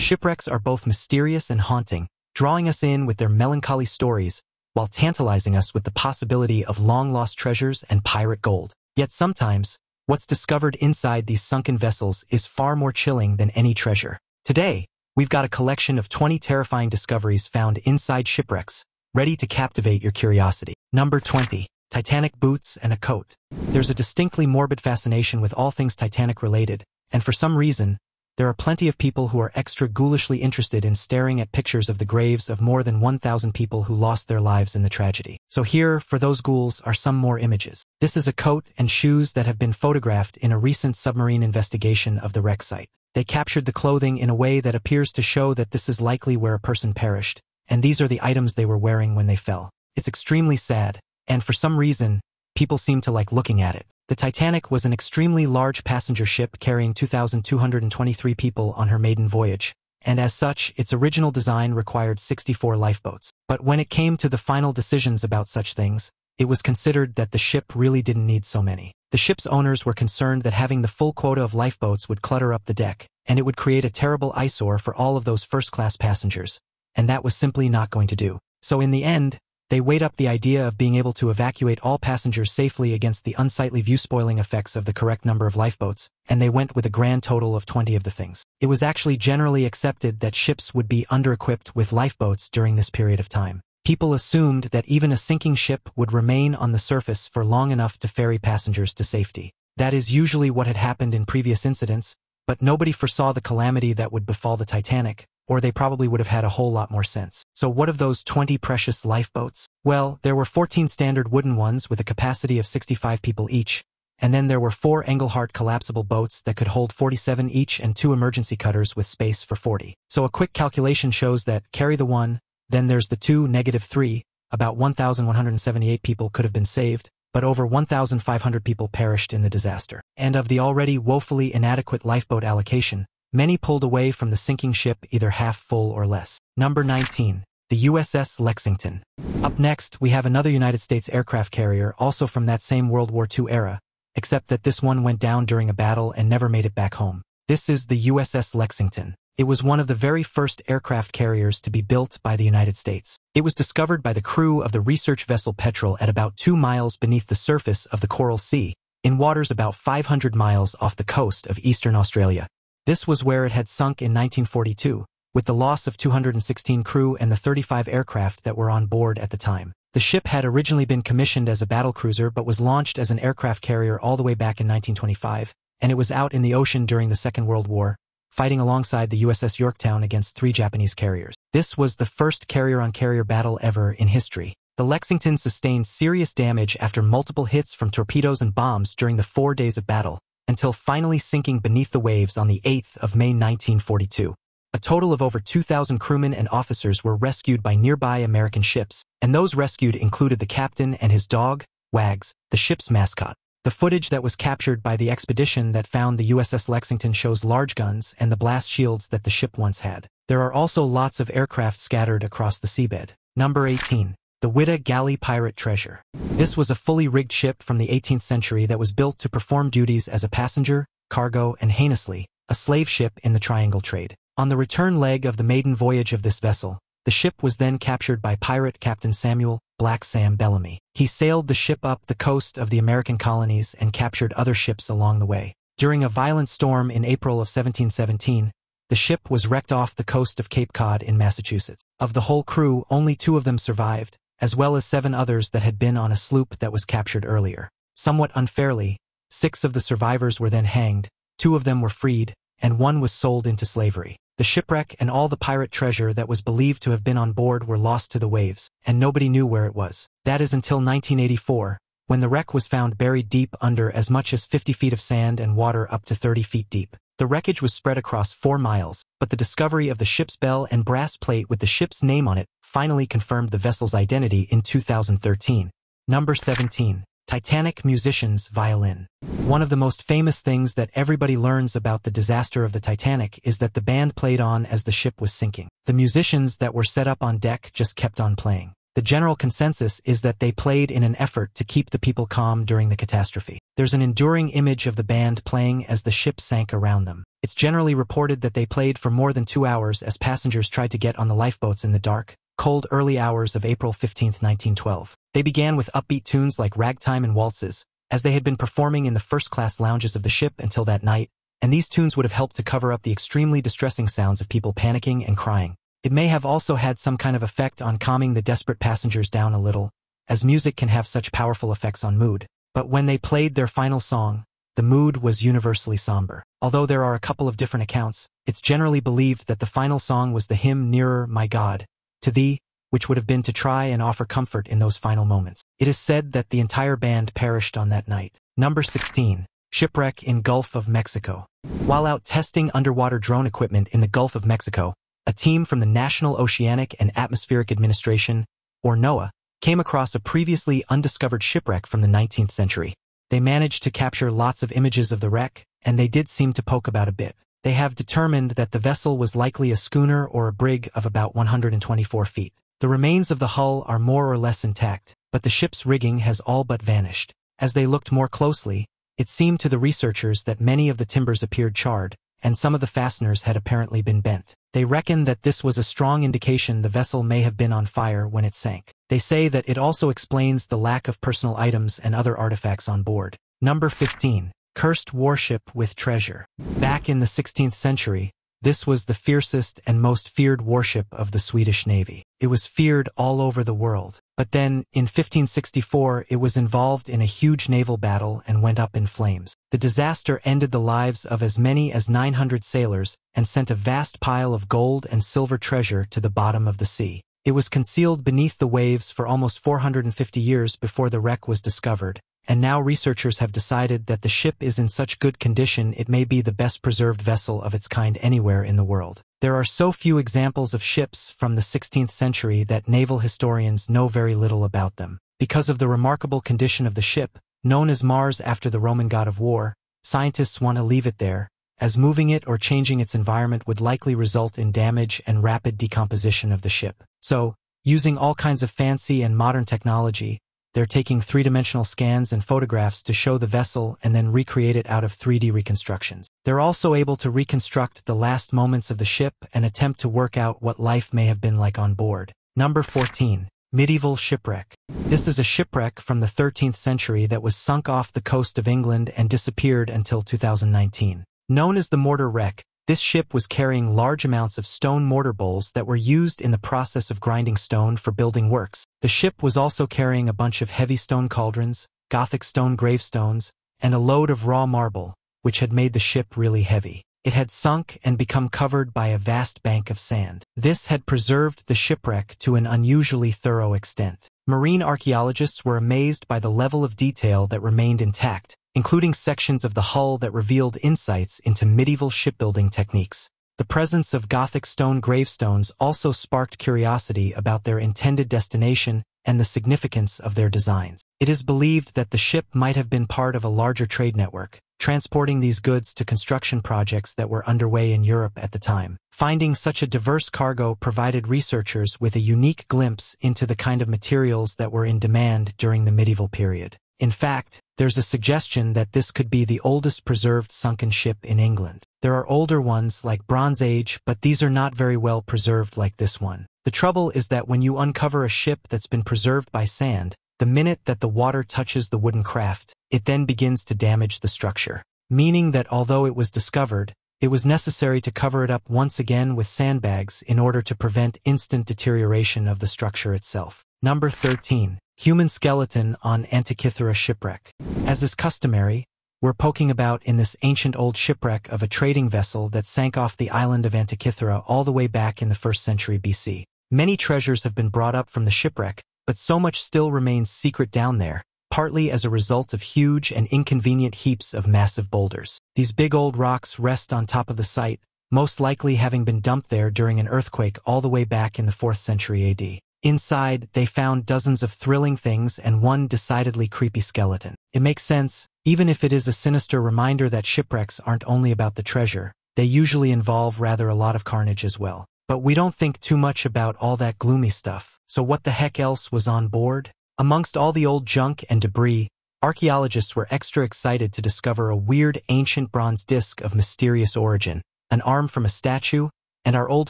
Shipwrecks are both mysterious and haunting, drawing us in with their melancholy stories, while tantalizing us with the possibility of long-lost treasures and pirate gold. Yet sometimes, what's discovered inside these sunken vessels is far more chilling than any treasure. Today, we've got a collection of 20 terrifying discoveries found inside shipwrecks, ready to captivate your curiosity. Number 20. Titanic boots and a coat. There's a distinctly morbid fascination with all things Titanic related, and for some reason, there are plenty of people who are extra ghoulishly interested in staring at pictures of the graves of more than 1,000 people who lost their lives in the tragedy. So here, for those ghouls, are some more images. This is a coat and shoes that have been photographed in a recent submarine investigation of the wreck site. They captured the clothing in a way that appears to show that this is likely where a person perished, and these are the items they were wearing when they fell. It's extremely sad, and for some reason, people seem to like looking at it. The Titanic was an extremely large passenger ship carrying 2,223 people on her maiden voyage, and as such, its original design required 64 lifeboats. But when it came to the final decisions about such things, it was considered that the ship really didn't need so many. The ship's owners were concerned that having the full quota of lifeboats would clutter up the deck, and it would create a terrible eyesore for all of those first-class passengers, and that was simply not going to do. So in the end, they weighed up the idea of being able to evacuate all passengers safely against the unsightly view-spoiling effects of the correct number of lifeboats, and they went with a grand total of 20 of the things. It was actually generally accepted that ships would be under-equipped with lifeboats during this period of time. People assumed that even a sinking ship would remain on the surface for long enough to ferry passengers to safety. That is usually what had happened in previous incidents, but nobody foresaw the calamity that would befall the Titanic, or they probably would have had a whole lot more sense. So what of those 20 precious lifeboats? Well, there were 14 standard wooden ones with a capacity of 65 people each, and then there were 4 Engelhart collapsible boats that could hold 47 each and 2 emergency cutters with space for 40. So a quick calculation shows that carry the 1, then there's the 2, -3, about 1,178 people could have been saved, but over 1,500 people perished in the disaster. And of the already woefully inadequate lifeboat allocation, many pulled away from the sinking ship either half full or less. Number 19. The USS Lexington. Up next, we have another United States aircraft carrier also from that same World War II era, except that this one went down during a battle and never made it back home. This is the USS Lexington. It was one of the very first aircraft carriers to be built by the United States. It was discovered by the crew of the research vessel Petrel at about 2 miles beneath the surface of the Coral Sea, in waters about 500 miles off the coast of eastern Australia. This was where it had sunk in 1942, with the loss of 216 crew and the 35 aircraft that were on board at the time. The ship had originally been commissioned as a battlecruiser but was launched as an aircraft carrier all the way back in 1925, and it was out in the ocean during the Second World War, fighting alongside the USS Yorktown against 3 Japanese carriers. This was the first carrier-on-carrier battle ever in history. The Lexington sustained serious damage after multiple hits from torpedoes and bombs during the 4 days of battle, until finally sinking beneath the waves on the 8th of May 1942. A total of over 2,000 crewmen and officers were rescued by nearby American ships, and those rescued included the captain and his dog, Wags, the ship's mascot. The footage that was captured by the expedition that found the USS Lexington shows large guns and the blast shields that the ship once had. There are also lots of aircraft scattered across the seabed. Number 18. The Widda Galley pirate treasure. This was a fully rigged ship from the 18th century that was built to perform duties as a passenger, cargo, and heinously, a slave ship in the triangle trade. On the return leg of the maiden voyage of this vessel, the ship was then captured by pirate Captain Samuel Black Sam Bellamy. He sailed the ship up the coast of the American colonies and captured other ships along the way. During a violent storm in April of 1717, the ship was wrecked off the coast of Cape Cod in Massachusetts. Of the whole crew, only 2 of them survived, as well as 7 others that had been on a sloop that was captured earlier. Somewhat unfairly, 6 of the survivors were then hanged, 2 of them were freed, and 1 was sold into slavery. The shipwreck and all the pirate treasure that was believed to have been on board were lost to the waves, and nobody knew where it was. That is until 1984, when the wreck was found buried deep under as much as 50 feet of sand and water up to 30 feet deep. The wreckage was spread across 4 miles, but the discovery of the ship's bell and brass plate with the ship's name on it finally confirmed the vessel's identity in 2013. Number 17. Titanic musician's violin. One of the most famous things that everybody learns about the disaster of the Titanic is that the band played on as the ship was sinking. The musicians that were set up on deck just kept on playing. The general consensus is that they played in an effort to keep the people calm during the catastrophe. There's an enduring image of the band playing as the ship sank around them. It's generally reported that they played for more than 2 hours as passengers tried to get on the lifeboats in the dark, cold early hours of April 15, 1912. They began with upbeat tunes like ragtime and waltzes, as they had been performing in the first-class lounges of the ship until that night, and these tunes would have helped to cover up the extremely distressing sounds of people panicking and crying. It may have also had some kind of effect on calming the desperate passengers down a little, as music can have such powerful effects on mood. But when they played their final song, the mood was universally somber. Although there are a couple of different accounts, it's generally believed that the final song was the hymn Nearer, My God, to Thee, which would have been to try and offer comfort in those final moments. It is said that the entire band perished on that night. Number 16. Shipwreck in Gulf of Mexico. While out testing underwater drone equipment in the Gulf of Mexico, a team from the National Oceanic and Atmospheric Administration, or NOAA, came across a previously undiscovered shipwreck from the 19th century. They managed to capture lots of images of the wreck, and they did seem to poke about a bit. They have determined that the vessel was likely a schooner or a brig of about 124 feet. The remains of the hull are more or less intact, but the ship's rigging has all but vanished. As they looked more closely, it seemed to the researchers that many of the timbers appeared charred, and some of the fasteners had apparently been bent. They reckon that this was a strong indication the vessel may have been on fire when it sank. They say that it also explains the lack of personal items and other artifacts on board. Number 15. Cursed warship with treasure. Back in the 16th century, this was the fiercest and most feared warship of the Swedish Navy. It was feared all over the world. But then, in 1564, it was involved in a huge naval battle and went up in flames. The disaster ended the lives of as many as 900 sailors and sent a vast pile of gold and silver treasure to the bottom of the sea. It was concealed beneath the waves for almost 450 years before the wreck was discovered, and now researchers have decided that the ship is in such good condition it may be the best preserved vessel of its kind anywhere in the world. There are so few examples of ships from the 16th century that naval historians know very little about them. Because of the remarkable condition of the ship, known as Mars after the Roman god of war, scientists want to leave it there, as moving it or changing its environment would likely result in damage and rapid decomposition of the ship. So, using all kinds of fancy and modern technology, they're taking three-dimensional scans and photographs to show the vessel and then recreate it out of 3D reconstructions. They're also able to reconstruct the last moments of the ship and attempt to work out what life may have been like on board. Number 14. Medieval shipwreck. This is a shipwreck from the 13th century that was sunk off the coast of England and disappeared until 2019. Known as the mortar wreck, this ship was carrying large amounts of stone mortar bowls that were used in the process of grinding stone for building works. The ship was also carrying a bunch of heavy stone cauldrons, Gothic stone gravestones, and a load of raw marble, which had made the ship really heavy. It had sunk and become covered by a vast bank of sand. This had preserved the shipwreck to an unusually thorough extent. Marine archaeologists were amazed by the level of detail that remained intact, including sections of the hull that revealed insights into medieval shipbuilding techniques. The presence of Gothic stone gravestones also sparked curiosity about their intended destination and the significance of their designs. It is believed that the ship might have been part of a larger trade network, transporting these goods to construction projects that were underway in Europe at the time. Finding such a diverse cargo provided researchers with a unique glimpse into the kind of materials that were in demand during the medieval period. In fact, there's a suggestion that this could be the oldest preserved sunken ship in England. There are older ones like Bronze Age, but these are not very well preserved like this one. The trouble is that when you uncover a ship that's been preserved by sand, the minute that the water touches the wooden craft, it then begins to damage the structure. Meaning that although it was discovered, it was necessary to cover it up once again with sandbags in order to prevent instant deterioration of the structure itself. Number 13. Human skeleton on Antikythera shipwreck. As is customary, we're poking about in this ancient old shipwreck of a trading vessel that sank off the island of Antikythera all the way back in the 1st century BC. Many treasures have been brought up from the shipwreck, but so much still remains secret down there, partly as a result of huge and inconvenient heaps of massive boulders. These big old rocks rest on top of the site, most likely having been dumped there during an earthquake all the way back in the 4th century AD. Inside, they found dozens of thrilling things and one decidedly creepy skeleton. It makes sense, even if it is a sinister reminder that shipwrecks aren't only about the treasure, they usually involve rather a lot of carnage as well. But we don't think too much about all that gloomy stuff. So what the heck else was on board? Amongst all the old junk and debris, archaeologists were extra excited to discover a weird ancient bronze disc of mysterious origin, an arm from a statue, and our old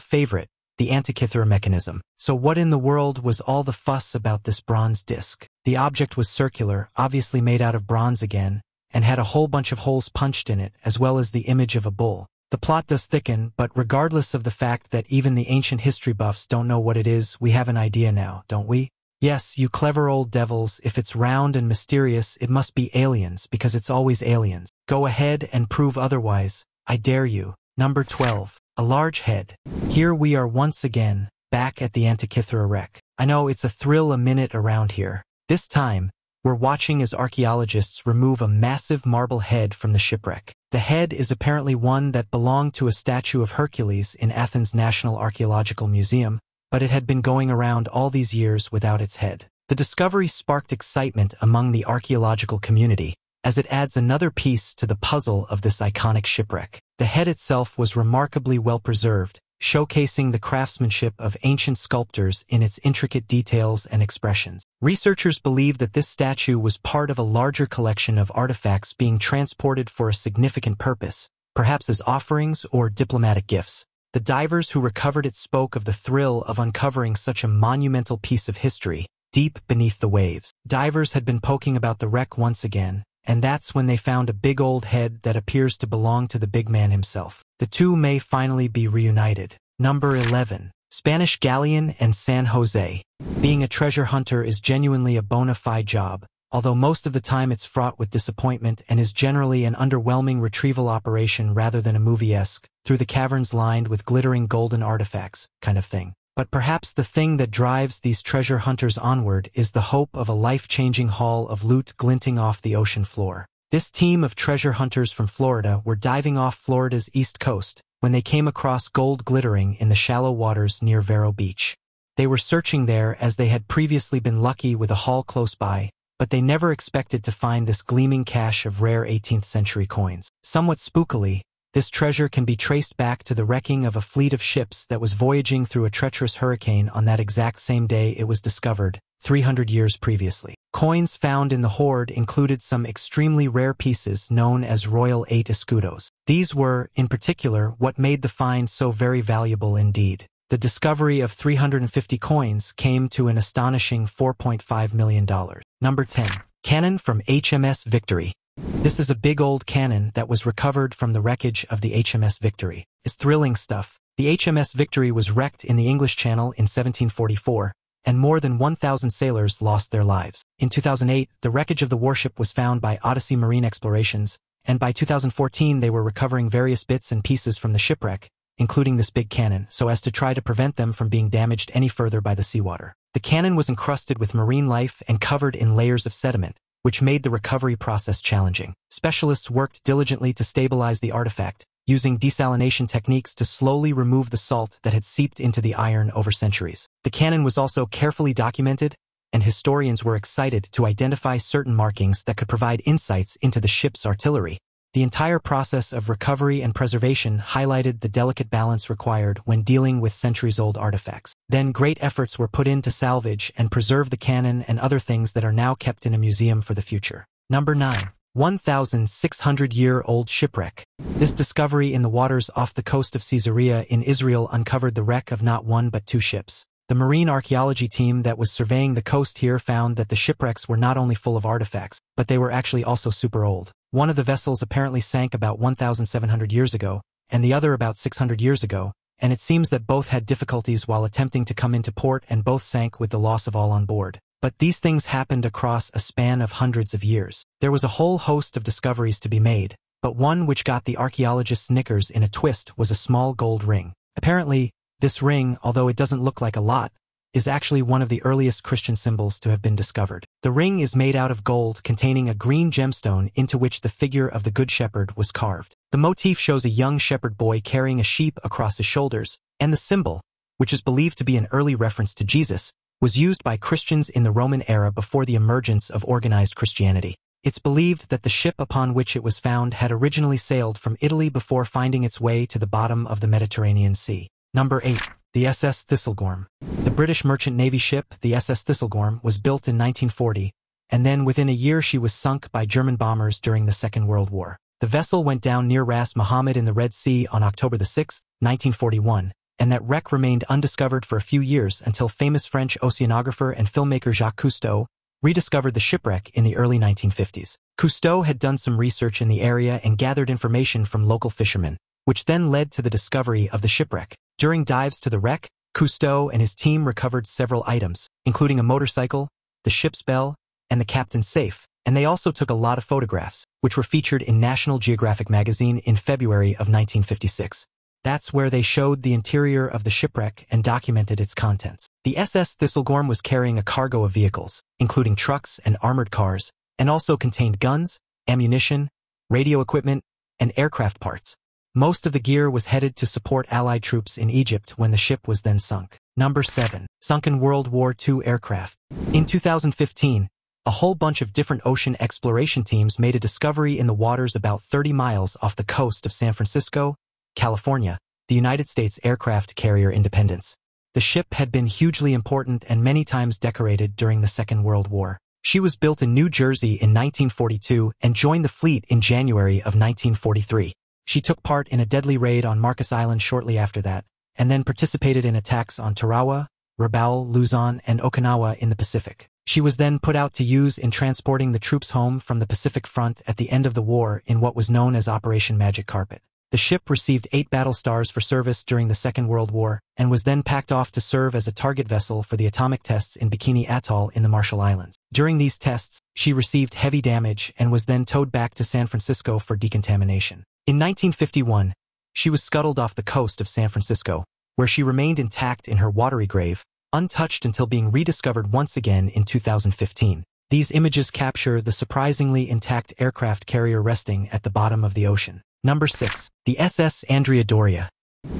favorite, the Antira Mechanism. So what in the world was all the fuss about this bronze disc? The object was circular, obviously made out of bronze again, and had a whole bunch of holes punched in it, as well as the image of a bull. The plot does thicken, but regardless of the fact that even the ancient history buffs don't know what it is, we have an idea now, don't we? Yes, you clever old devils, if it's round and mysterious, it must be aliens, because it's always aliens. Go ahead and prove otherwise. I dare you. Number 12. A large head. Here we are once again, back at the Antira wreck. I know it's a thrill a minute around here. This time, we're watching as archaeologists remove a massive marble head from the shipwreck. The head is apparently one that belonged to a statue of Hercules in Athens National Archaeological Museum, but it had been going around all these years without its head. The discovery sparked excitement among the archaeological community, as it adds another piece to the puzzle of this iconic shipwreck. The head itself was remarkably well preserved, showcasing the craftsmanship of ancient sculptors in its intricate details and expressions. Researchers believe that this statue was part of a larger collection of artifacts being transported for a significant purpose, perhaps as offerings or diplomatic gifts. The divers who recovered it spoke of the thrill of uncovering such a monumental piece of history, deep beneath the waves. Divers had been poking about the wreck once again, and that's when they found a big old head that appears to belong to the big man himself. The two may finally be reunited. Number 11. Spanish Galleon and San Jose. Being a treasure hunter is genuinely a bona fide job, although most of the time it's fraught with disappointment and is generally an underwhelming retrieval operation rather than a movie-esque, through the caverns lined with glittering golden artifacts, kind of thing. But perhaps the thing that drives these treasure hunters onward is the hope of a life-changing haul of loot glinting off the ocean floor. This team of treasure hunters from Florida were diving off Florida's east coast when they came across gold glittering in the shallow waters near Vero Beach. They were searching there as they had previously been lucky with a haul close by, but they never expected to find this gleaming cache of rare 18th century coins. Somewhat spookily, this treasure can be traced back to the wrecking of a fleet of ships that was voyaging through a treacherous hurricane on that exact same day it was discovered, 300 years previously. Coins found in the hoard included some extremely rare pieces known as Royal 8 escudos. These were, in particular, what made the find so very valuable indeed. The discovery of 350 coins came to an astonishing $4.5 million. Number 10. Cannon from HMS Victory. This is a big old cannon that was recovered from the wreckage of the HMS Victory. It's thrilling stuff. The HMS Victory was wrecked in the English Channel in 1744, and more than 1,000 sailors lost their lives. In 2008, the wreckage of the warship was found by Odyssey Marine Explorations, and by 2014 they were recovering various bits and pieces from the shipwreck, including this big cannon, so as to try to prevent them from being damaged any further by the seawater. The cannon was encrusted with marine life and covered in layers of sediment, which made the recovery process challenging. Specialists worked diligently to stabilize the artifact, using desalination techniques to slowly remove the salt that had seeped into the iron over centuries. The cannon was also carefully documented, and historians were excited to identify certain markings that could provide insights into the ship's artillery. The entire process of recovery and preservation highlighted the delicate balance required when dealing with centuries-old artifacts. Then great efforts were put in to salvage and preserve the cannon and other things that are now kept in a museum for the future. Number 9. 1,600-year-old shipwreck. This discovery in the waters off the coast of Caesarea in Israel uncovered the wreck of not one but two ships. The marine archaeology team that was surveying the coast here found that the shipwrecks were not only full of artifacts, but they were actually also super old. One of the vessels apparently sank about 1,700 years ago, and the other about 600 years ago, and it seems that both had difficulties while attempting to come into port and both sank with the loss of all on board. But these things happened across a span of hundreds of years. There was a whole host of discoveries to be made, but one which got the archaeologists' knickers in a twist was a small gold ring. Apparently, this ring, although it doesn't look like a lot, is actually one of the earliest Christian symbols to have been discovered. The ring is made out of gold containing a green gemstone into which the figure of the Good Shepherd was carved. The motif shows a young shepherd boy carrying a sheep across his shoulders, and the symbol, which is believed to be an early reference to Jesus, was used by Christians in the Roman era before the emergence of organized Christianity. It's believed that the ship upon which it was found had originally sailed from Italy before finding its way to the bottom of the Mediterranean Sea. Number 8. The SS Thisle Gorm. The British merchant navy ship, the SS Thisle Gorm, was built in 1940, and then within a year she was sunk by German bombers during the Second World War. The vessel went down near Ras Mohammed in the Red Sea on October 6, 1941, and that wreck remained undiscovered for a few years until famous French oceanographer and filmmaker Jacques Cousteau rediscovered the shipwreck in the early 1950s. Cousteau had done some research in the area and gathered information from local fishermen, which then led to the discovery of the shipwreck. During dives to the wreck, Cousteau and his team recovered several items, including a motorcycle, the ship's bell, and the captain's safe, and they also took a lot of photographs, which were featured in National Geographic magazine in February of 1956. That's where they showed the interior of the shipwreck and documented its contents. The SS Thisle Gorm was carrying a cargo of vehicles, including trucks and armored cars, and also contained guns, ammunition, radio equipment, and aircraft parts. Most of the gear was headed to support Allied troops in Egypt when the ship was then sunk. Number 7. Sunken World War II aircraft. In 2015, a whole bunch of different ocean exploration teams made a discovery in the waters about 30 miles off the coast of San Francisco, California, the United States aircraft carrier Independence. The ship had been hugely important and many times decorated during the Second World War. She was built in New Jersey in 1942 and joined the fleet in January of 1943. She took part in a deadly raid on Marcus Island shortly after that, and then participated in attacks on Tarawa, Rabaul, Luzon, and Okinawa in the Pacific. She was then put out to use in transporting the troops home from the Pacific Front at the end of the war in what was known as Operation Magic Carpet. The ship received 8 battle stars for service during the Second World War and was then packed off to serve as a target vessel for the atomic tests in Bikini Atoll in the Marshall Islands. During these tests, she received heavy damage and was then towed back to San Francisco for decontamination. In 1951, she was scuttled off the coast of San Francisco, where she remained intact in her watery grave, untouched until being rediscovered once again in 2015. These images capture the surprisingly intact aircraft carrier resting at the bottom of the ocean. Number 6. The SS Andre Ador.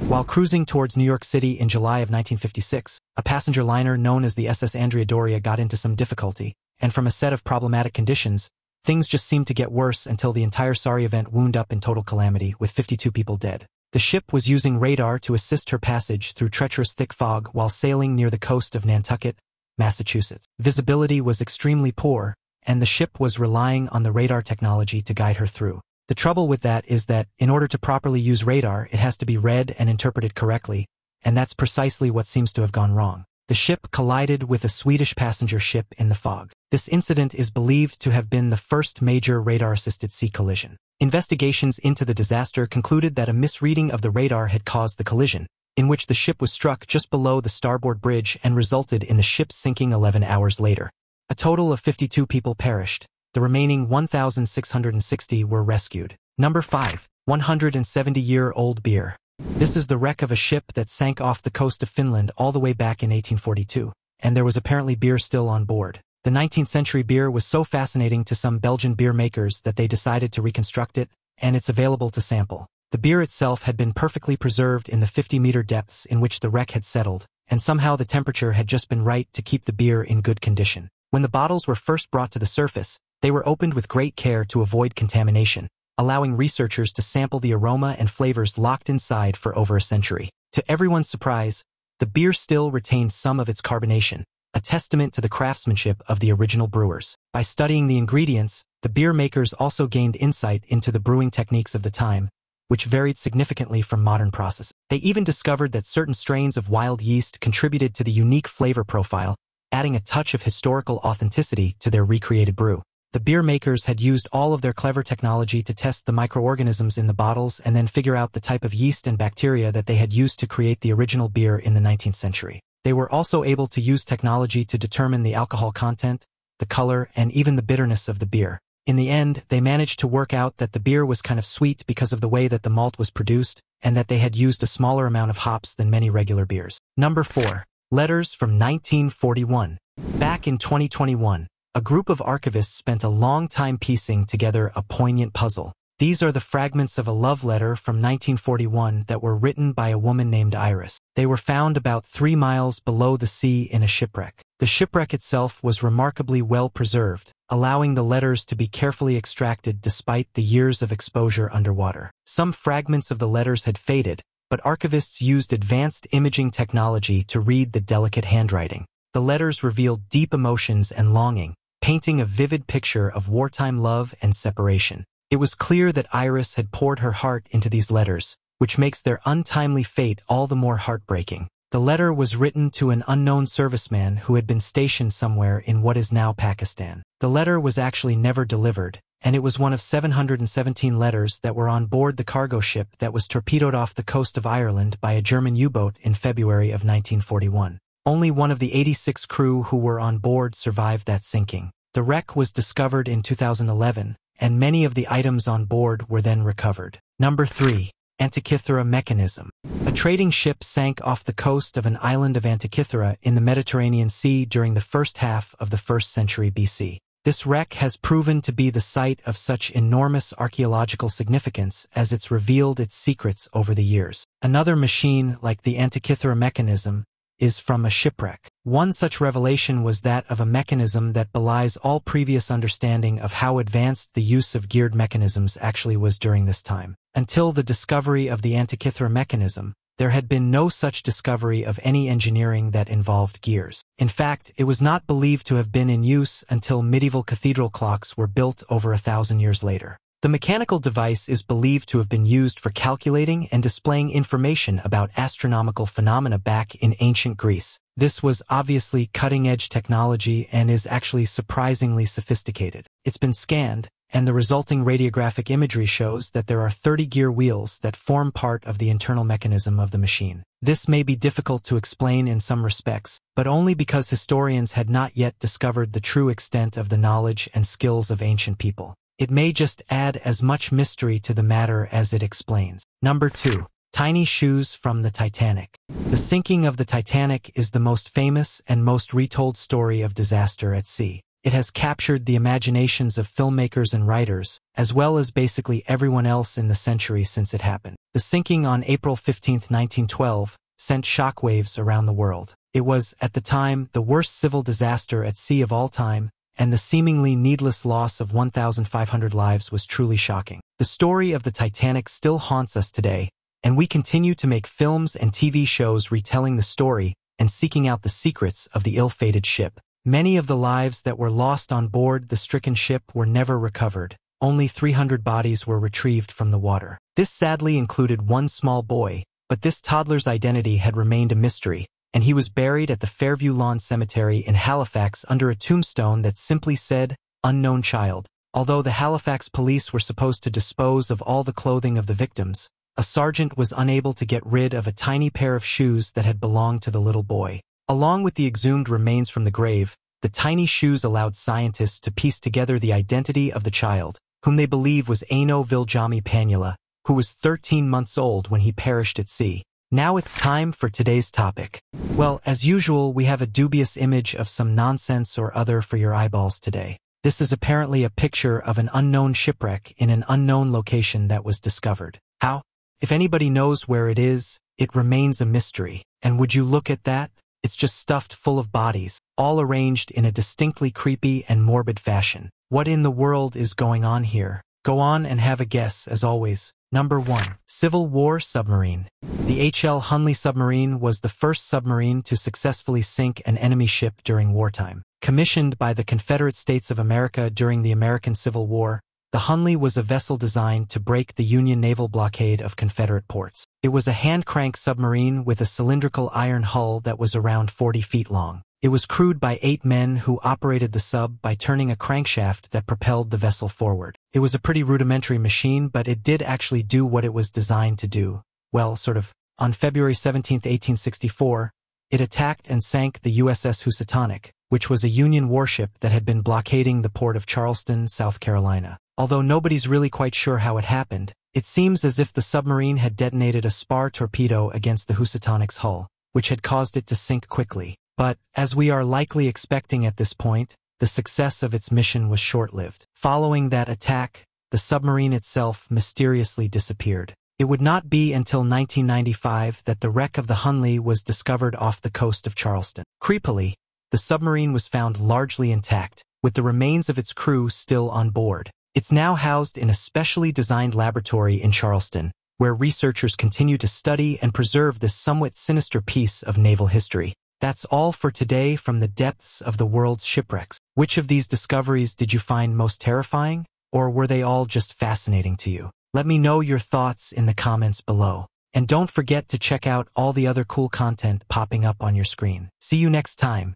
While cruising towards New York City in July of 1956, a passenger liner known as the SS Andre Ador got into some difficulty, and from a set of problematic conditions, things just seemed to get worse until the entire sorry event wound up in total calamity, with 52 people dead. The ship was using radar to assist her passage through treacherous thick fog while sailing near the coast of Nantucket, Massachusetts. Visibility was extremely poor, and the ship was relying on the radar technology to guide her through. The trouble with that is that, in order to properly use radar, it has to be read and interpreted correctly, and that's precisely what seems to have gone wrong. The ship collided with a Swedish passenger ship in the fog. This incident is believed to have been the first major radar-assisted sea collision. Investigations into the disaster concluded that a misreading of the radar had caused the collision, in which the ship was struck just below the starboard bridge and resulted in the ship sinking 11 hours later. A total of 52 people perished. The remaining 1,660 were rescued. Number 5. 170-year-old beer. This is the wreck of a ship that sank off the coast of Finland all the way back in 1842, and there was apparently beer still on board. The 19th century beer was so fascinating to some Belgian beer makers that they decided to reconstruct it, and it's available to sample. The beer itself had been perfectly preserved in the 50-meter depths in which the wreck had settled, and somehow the temperature had just been right to keep the beer in good condition. When the bottles were first brought to the surface, they were opened with great care to avoid contamination, allowing researchers to sample the aroma and flavors locked inside for over a century. To everyone's surprise, the beer still retained some of its carbonation, a testament to the craftsmanship of the original brewers. By studying the ingredients, the beer makers also gained insight into the brewing techniques of the time, which varied significantly from modern processes. They even discovered that certain strains of wild yeast contributed to the unique flavor profile, adding a touch of historical authenticity to their recreated brew. The beer makers had used all of their clever technology to test the microorganisms in the bottles and then figure out the type of yeast and bacteria that they had used to create the original beer in the 19th century. They were also able to use technology to determine the alcohol content, the color, and even the bitterness of the beer. In the end, they managed to work out that the beer was kind of sweet because of the way that the malt was produced, and that they had used a smaller amount of hops than many regular beers. Number 4. Letters from 1941. Back in 2021, a group of archivists spent a long time piecing together a poignant puzzle. These are the fragments of a love letter from 1941 that were written by a woman named Iris. They were found about 3 miles below the sea in a shipwreck. The shipwreck itself was remarkably well preserved, allowing the letters to be carefully extracted despite the years of exposure underwater. Some fragments of the letters had faded, but archivists used advanced imaging technology to read the delicate handwriting. The letters revealed deep emotions and longing, painting a vivid picture of wartime love and separation. It was clear that Iris had poured her heart into these letters, which makes their untimely fate all the more heartbreaking. The letter was written to an unknown serviceman who had been stationed somewhere in what is now Pakistan. The letter was actually never delivered, and it was one of 717 letters that were on board the cargo ship that was torpedoed off the coast of Ireland by a German U-boat in February of 1941. Only one of the 86 crew who were on board survived that sinking. The wreck was discovered in 2011, and many of the items on board were then recovered. Number 3. Antira Mechanism. A trading ship sank off the coast of an island of Antira in the Mediterranean Sea during the first half of the 1st century BC. This wreck has proven to be the site of such enormous archaeological significance as it's revealed its secrets over the years. Another machine like the Antira Mechanism is from a shipwreck. One such revelation was that of a mechanism that belies all previous understanding of how advanced the use of geared mechanisms actually was during this time. Until the discovery of the Antira Mechanism, there had been no such discovery of any engineering that involved gears. In fact, it was not believed to have been in use until medieval cathedral clocks were built over 1,000 years later. The mechanical device is believed to have been used for calculating and displaying information about astronomical phenomena back in ancient Greece. This was obviously cutting-edge technology and is actually surprisingly sophisticated. It's been scanned, and the resulting radiographic imagery shows that there are 30 gear wheels that form part of the internal mechanism of the machine. This may be difficult to explain in some respects, but only because historians had not yet discovered the true extent of the knowledge and skills of ancient people. It may just add as much mystery to the matter as it explains. Number 2. Tiny shoes from the Titanic. The sinking of the Titanic is the most famous and most retold story of disaster at sea. It has captured the imaginations of filmmakers and writers, as well as basically everyone else in the century since it happened. The sinking on April 15, 1912, sent shockwaves around the world. It was, at the time, the worst civil disaster at sea of all time, and the seemingly needless loss of 1,500 lives was truly shocking. The story of the Titanic still haunts us today, and we continue to make films and TV shows retelling the story and seeking out the secrets of the ill-fated ship. Many of the lives that were lost on board the stricken ship were never recovered. Only 300 bodies were retrieved from the water. This sadly included one small boy, but this toddler's identity had remained a mystery, and he was buried at the Fairview Lawn Cemetery in Halifax under a tombstone that simply said, "Unknown Child." Although the Halifax police were supposed to dispose of all the clothing of the victims, a sergeant was unable to get rid of a tiny pair of shoes that had belonged to the little boy. Along with the exhumed remains from the grave, the tiny shoes allowed scientists to piece together the identity of the child, whom they believe was Aino Viljami Panula, who was 13 months old when he perished at sea. Now it's time for today's topic. Well, as usual, we have a dubious image of some nonsense or other for your eyeballs today. This is apparently a picture of an unknown shipwreck in an unknown location that was discovered. How? If anybody knows where it is, it remains a mystery. And would you look at that? It's just stuffed full of bodies, all arranged in a distinctly creepy and morbid fashion. What in the world is going on here? Go on and have a guess, as always. Number 1. Civil War Submarine. The H.L. Hunley submarine was the first submarine to successfully sink an enemy ship during wartime. Commissioned by the Confederate States of America during the American Civil War, the Hunley was a vessel designed to break the Union naval blockade of Confederate ports. It was a hand-crank submarine with a cylindrical iron hull that was around 40 feet long. It was crewed by 8 men who operated the sub by turning a crankshaft that propelled the vessel forward. It was a pretty rudimentary machine, but it did actually do what it was designed to do. Well, sort of. On February 17, 1864, it attacked and sank the USS Housatonic, which was a Union warship that had been blockading the port of Charleston, South Carolina. Although nobody's really quite sure how it happened, it seems as if the submarine had detonated a spar torpedo against the Housatonic's hull, which had caused it to sink quickly. But, as we are likely expecting at this point, the success of its mission was short-lived. Following that attack, the submarine itself mysteriously disappeared. It would not be until 1995 that the wreck of the Hunley was discovered off the coast of Charleston. Creepily, the submarine was found largely intact, with the remains of its crew still on board. It's now housed in a specially designed laboratory in Charleston, where researchers continue to study and preserve this somewhat sinister piece of naval history. That's all for today from the depths of the world's shipwrecks. Which of these discoveries did you find most terrifying, or were they all just fascinating to you? Let me know your thoughts in the comments below. And don't forget to check out all the other cool content popping up on your screen. See you next time.